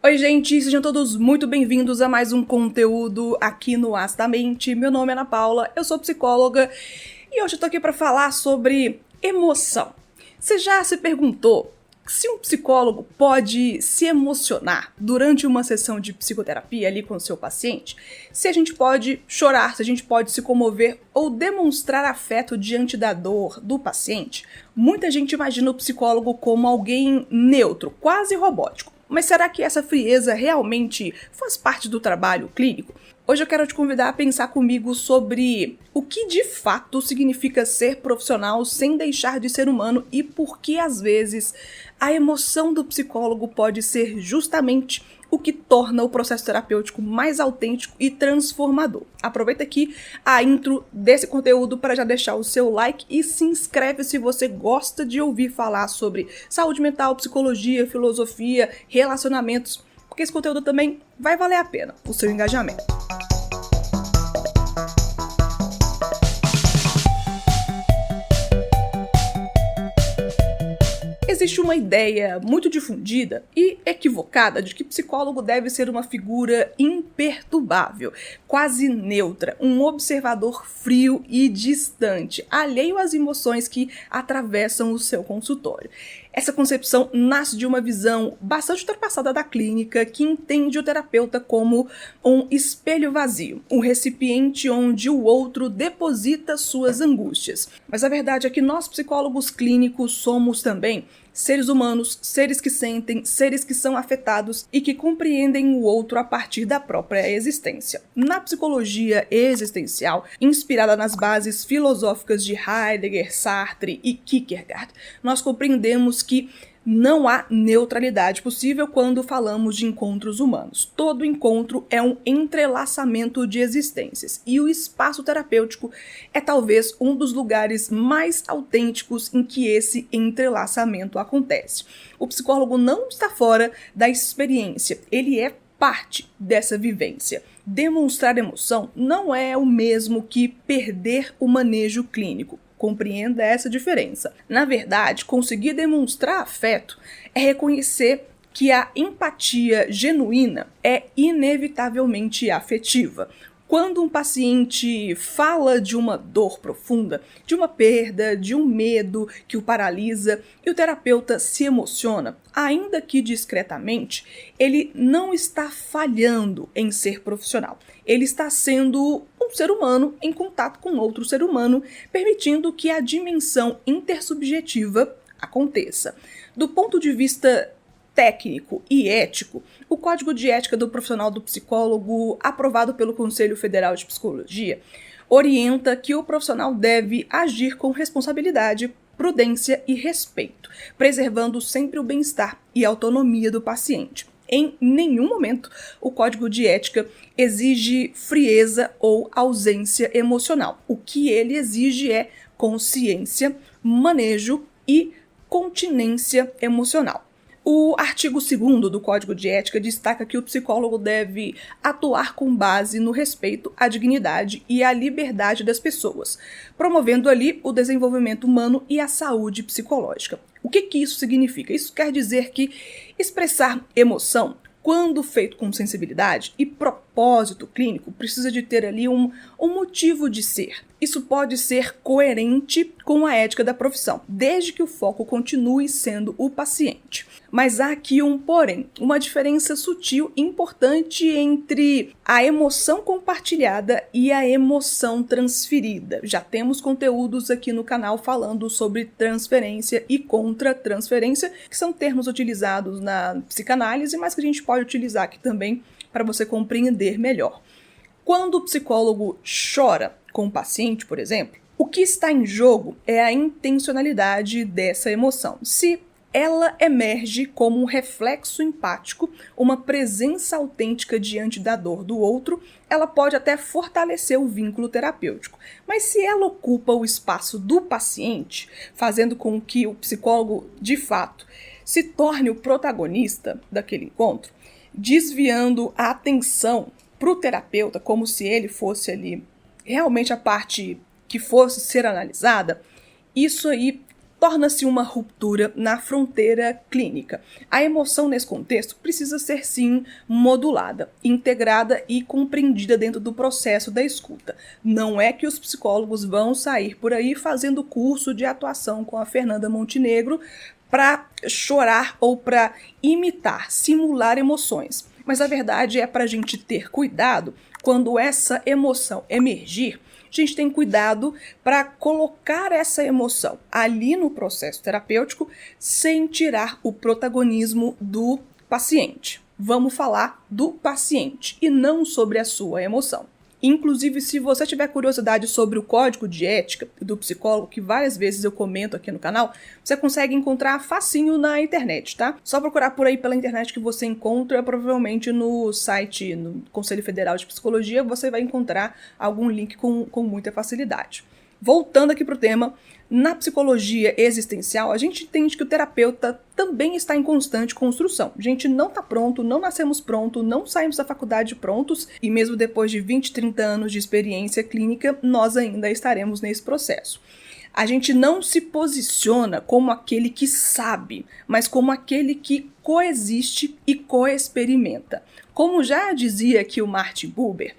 Oi gente, sejam todos muito bem-vindos a mais um conteúdo aqui no Astamente. Meu nome é Ana Paula, eu sou psicóloga e hoje eu tô aqui para falar sobre emoção. Você já se perguntou se um psicólogo pode se emocionar durante uma sessão de psicoterapia ali com o seu paciente? Se a gente pode chorar, se a gente pode se comover ou demonstrar afeto diante da dor do paciente? Muita gente imagina o psicólogo como alguém neutro, quase robótico. Mas será que essa frieza realmente faz parte do trabalho clínico? Hoje eu quero te convidar a pensar comigo sobre o que de fato significa ser profissional sem deixar de ser humano e por que às vezes a emoção do psicólogo pode ser justamente o que torna o processo terapêutico mais autêntico e transformador. Aproveita aqui a intro desse conteúdo para já deixar o seu like e se inscreve se você gosta de ouvir falar sobre saúde mental, psicologia, filosofia, relacionamentos, porque esse conteúdo também vai valer a pena o seu engajamento. Existe uma ideia muito difundida e equivocada de que psicólogo deve ser uma figura imperturbável, quase neutra, um observador frio e distante, alheio às emoções que atravessam o seu consultório. Essa concepção nasce de uma visão bastante ultrapassada da clínica, que entende o terapeuta como um espelho vazio, um recipiente onde o outro deposita suas angústias. Mas a verdade é que nós, psicólogos clínicos, somos também seres humanos, seres que sentem, seres que são afetados e que compreendem o outro a partir da própria existência. Na psicologia existencial, inspirada nas bases filosóficas de Heidegger, Sartre e Kierkegaard, nós compreendemos que não há neutralidade possível quando falamos de encontros humanos. Todo encontro é um entrelaçamento de existências e o espaço terapêutico é talvez um dos lugares mais autênticos em que esse entrelaçamento acontece. O psicólogo não está fora da experiência, ele é parte dessa vivência. Demonstrar emoção não é o mesmo que perder o manejo clínico. Compreenda essa diferença. Na verdade, conseguir demonstrar afeto é reconhecer que a empatia genuína é inevitavelmente afetiva. Quando um paciente fala de uma dor profunda, de uma perda, de um medo que o paralisa, e o terapeuta se emociona, ainda que discretamente, ele não está falhando em ser profissional. Ele está sendo um ser humano em contato com outro ser humano, permitindo que a dimensão intersubjetiva aconteça. Do ponto de vista técnico e ético, o Código de Ética do Profissional do Psicólogo, aprovado pelo Conselho Federal de Psicologia, orienta que o profissional deve agir com responsabilidade, prudência e respeito, preservando sempre o bem-estar e a autonomia do paciente. Em nenhum momento o Código de Ética exige frieza ou ausência emocional. O que ele exige é consciência, manejo e continência emocional. O artigo 2º do Código de Ética destaca que o psicólogo deve atuar com base no respeito à dignidade e à liberdade das pessoas, promovendo ali o desenvolvimento humano e a saúde psicológica. O que isso significa? Isso quer dizer que expressar emoção, quando feito com sensibilidade e propósito clínico, precisa de ter ali um motivo de ser. Isso pode ser coerente com a ética da profissão, desde que o foco continue sendo o paciente. Mas há aqui um porém, uma diferença sutil e importante entre a emoção compartilhada e a emoção transferida. Já temos conteúdos aqui no canal falando sobre transferência e contra-transferência, que são termos utilizados na psicanálise, mas que a gente pode utilizar aqui também para você compreender melhor. Quando o psicólogo chora com o paciente, por exemplo, o que está em jogo é a intencionalidade dessa emoção. Se ela emerge como um reflexo empático, uma presença autêntica diante da dor do outro, ela pode até fortalecer o vínculo terapêutico. Mas se ela ocupa o espaço do paciente, fazendo com que o psicólogo, de fato, se torne o protagonista daquele encontro, desviando a atenção para o terapeuta, como se ele fosse ali realmente a parte que fosse ser analisada, isso aí torna-se uma ruptura na fronteira clínica. A emoção nesse contexto precisa ser sim modulada, integrada e compreendida dentro do processo da escuta. Não é que os psicólogos vão sair por aí fazendo curso de atuação com a Fernanda Montenegro para chorar ou para imitar, simular emoções. Mas a verdade é para a gente ter cuidado quando essa emoção emergir. A gente tem cuidado para colocar essa emoção ali no processo terapêutico sem tirar o protagonismo do paciente. Vamos falar do paciente e não sobre a sua emoção. Inclusive, se você tiver curiosidade sobre o código de ética do psicólogo, que várias vezes eu comento aqui no canal, você consegue encontrar facinho na internet, tá? Só procurar por aí pela internet que você encontra, provavelmente no site, no Conselho Federal de Psicologia, você vai encontrar algum link com muita facilidade. Voltando aqui para o tema, na psicologia existencial, a gente entende que o terapeuta também está em constante construção. A gente não está pronto, não nascemos pronto, não saímos da faculdade prontos e mesmo depois de 20, 30 anos de experiência clínica, nós ainda estaremos nesse processo. A gente não se posiciona como aquele que sabe, mas como aquele que coexiste e coexperimenta. Como já dizia aqui o Martin Buber,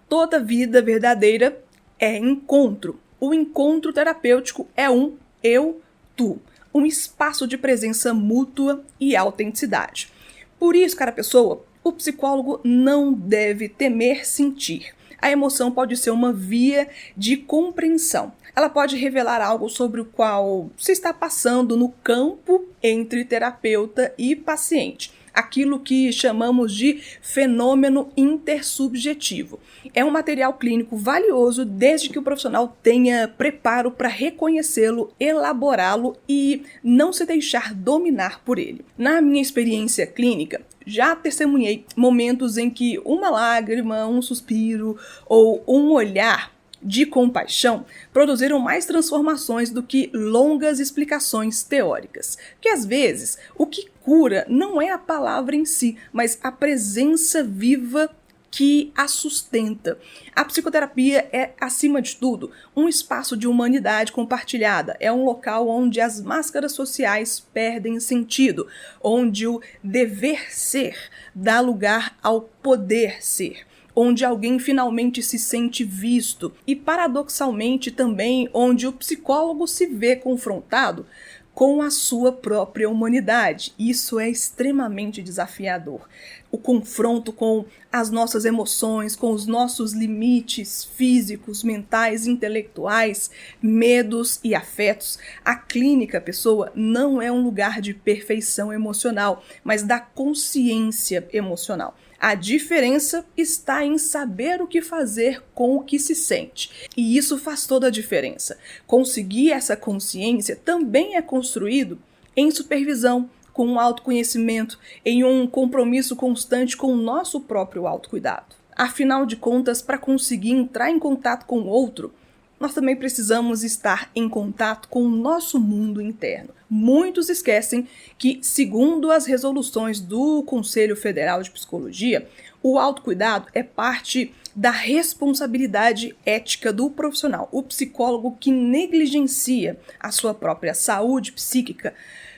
toda vida verdadeira é encontro. O encontro terapêutico é um eu-tu, um espaço de presença mútua e autenticidade. Por isso, cara pessoa, o psicólogo não deve temer sentir. A emoção pode ser uma via de compreensão. Ela pode revelar algo sobre o qual se está passando no campo entre terapeuta e paciente. Aquilo que chamamos de fenômeno intersubjetivo. É um material clínico valioso desde que o profissional tenha preparo para reconhecê-lo, elaborá-lo e não se deixar dominar por ele. Na minha experiência clínica, já testemunhei momentos em que uma lágrima, um suspiro ou um olhar de compaixão produziram mais transformações do que longas explicações teóricas. Que às vezes o que cura não é a palavra em si, mas a presença viva que a sustenta. A psicoterapia é, acima de tudo, um espaço de humanidade compartilhada. É um local onde as máscaras sociais perdem sentido, onde o dever ser dá lugar ao poder ser, onde alguém finalmente se sente visto e, paradoxalmente, também onde o psicólogo se vê confrontado com a sua própria humanidade. Isso é extremamente desafiador. O confronto com as nossas emoções, com os nossos limites físicos, mentais, intelectuais, medos e afetos. A clínica, pessoa, não é um lugar de perfeição emocional, mas da consciência emocional. A diferença está em saber o que fazer com o que se sente. E isso faz toda a diferença. Conseguir essa consciência também é construído em supervisão, com um autoconhecimento, em um compromisso constante com o nosso próprio autocuidado. Afinal de contas, para conseguir entrar em contato com o outro, nós também precisamos estar em contato com o nosso mundo interno. Muitos esquecem que, segundo as resoluções do Conselho Federal de Psicologia, o autocuidado é parte da responsabilidade ética do profissional. O psicólogo que negligencia a sua própria saúde psíquica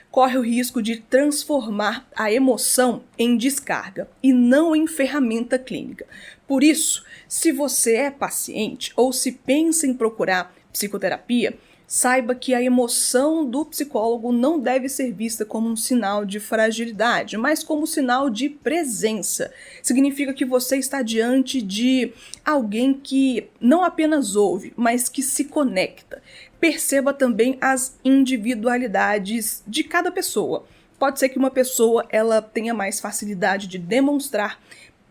corre o risco de transformar a emoção em descarga e não em ferramenta clínica. Por isso, se você é paciente ou se pensa em procurar psicoterapia, saiba que a emoção do psicólogo não deve ser vista como um sinal de fragilidade, mas como sinal de presença. Significa que você está diante de alguém que não apenas ouve, mas que se conecta. Perceba também as individualidades de cada pessoa. Pode ser que uma pessoa ela tenha mais facilidade de demonstrar,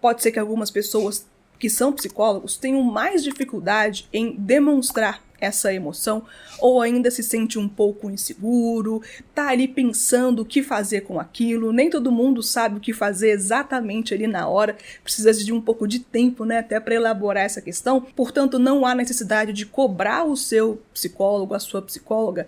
pode ser que algumas pessoas que são psicólogos tenham mais dificuldade em demonstrar essa emoção, ou ainda se sente um pouco inseguro, tá ali pensando o que fazer com aquilo, nem todo mundo sabe o que fazer exatamente ali na hora, precisa de um pouco de tempo, né, até para elaborar essa questão, portanto não há necessidade de cobrar o seu psicólogo, a sua psicóloga,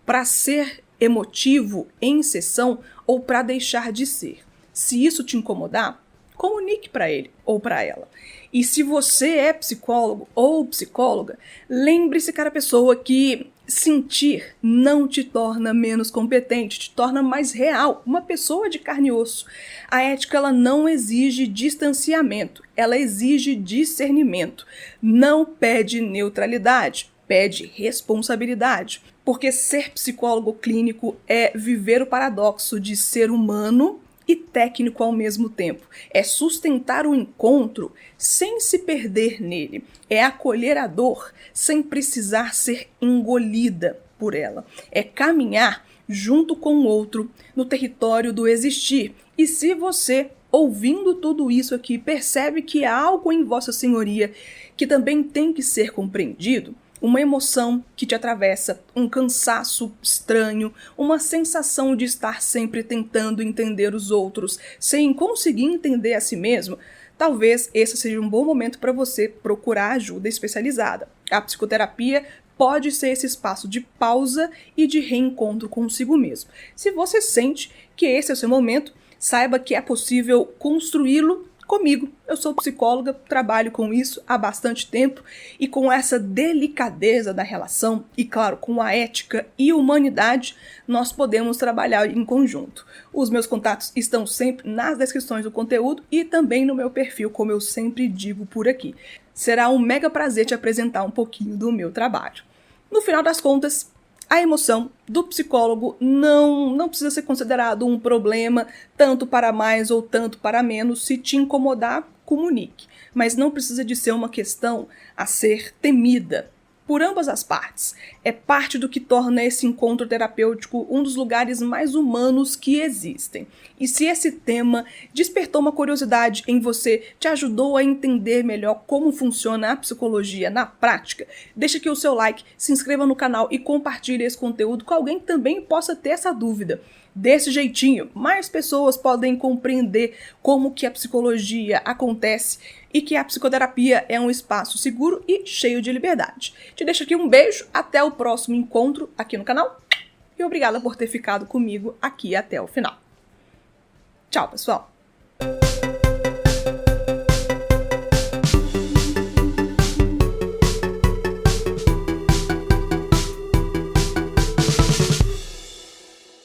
para ser emotivo em sessão ou para deixar de ser. Se isso te incomodar, comunique para ele ou para ela. E se você é psicólogo ou psicóloga, lembre-se, cara pessoa, que sentir não te torna menos competente, te torna mais real, uma pessoa de carne e osso. A ética, ela não exige distanciamento, ela exige discernimento. Não pede neutralidade, pede responsabilidade. Porque ser psicólogo clínico é viver o paradoxo de ser humano e técnico ao mesmo tempo. É sustentar o encontro sem se perder nele. É acolher a dor sem precisar ser engolida por ela. É caminhar junto com o outro no território do existir. E se você, ouvindo tudo isso aqui, percebe que há algo em Vossa Senhoria que também tem que ser compreendido, uma emoção que te atravessa, um cansaço estranho, uma sensação de estar sempre tentando entender os outros, sem conseguir entender a si mesmo, talvez esse seja um bom momento para você procurar ajuda especializada. A psicoterapia pode ser esse espaço de pausa e de reencontro consigo mesmo. Se você sente que esse é o seu momento, saiba que é possível construí-lo comigo. Eu sou psicóloga, trabalho com isso há bastante tempo e com essa delicadeza da relação e, claro, com a ética e humanidade, nós podemos trabalhar em conjunto. Os meus contatos estão sempre nas descrições do conteúdo e também no meu perfil, como eu sempre digo por aqui. Será um mega prazer te apresentar um pouquinho do meu trabalho. No final das contas, a emoção do psicólogo não precisa ser considerado um problema, tanto para mais ou tanto para menos. Se te incomodar, comunique. Mas não precisa de ser uma questão a ser temida por ambas as partes. É parte do que torna esse encontro terapêutico um dos lugares mais humanos que existem. E se esse tema despertou uma curiosidade em você, te ajudou a entender melhor como funciona a psicologia na prática, deixa aqui o seu like, se inscreva no canal e compartilhe esse conteúdo com alguém que também possa ter essa dúvida. Desse jeitinho, mais pessoas podem compreender como que a psicologia acontece e que a psicoterapia é um espaço seguro e cheio de liberdade. Te deixo aqui um beijo, até o próximo encontro aqui no canal e obrigada por ter ficado comigo aqui até o final. Tchau, pessoal!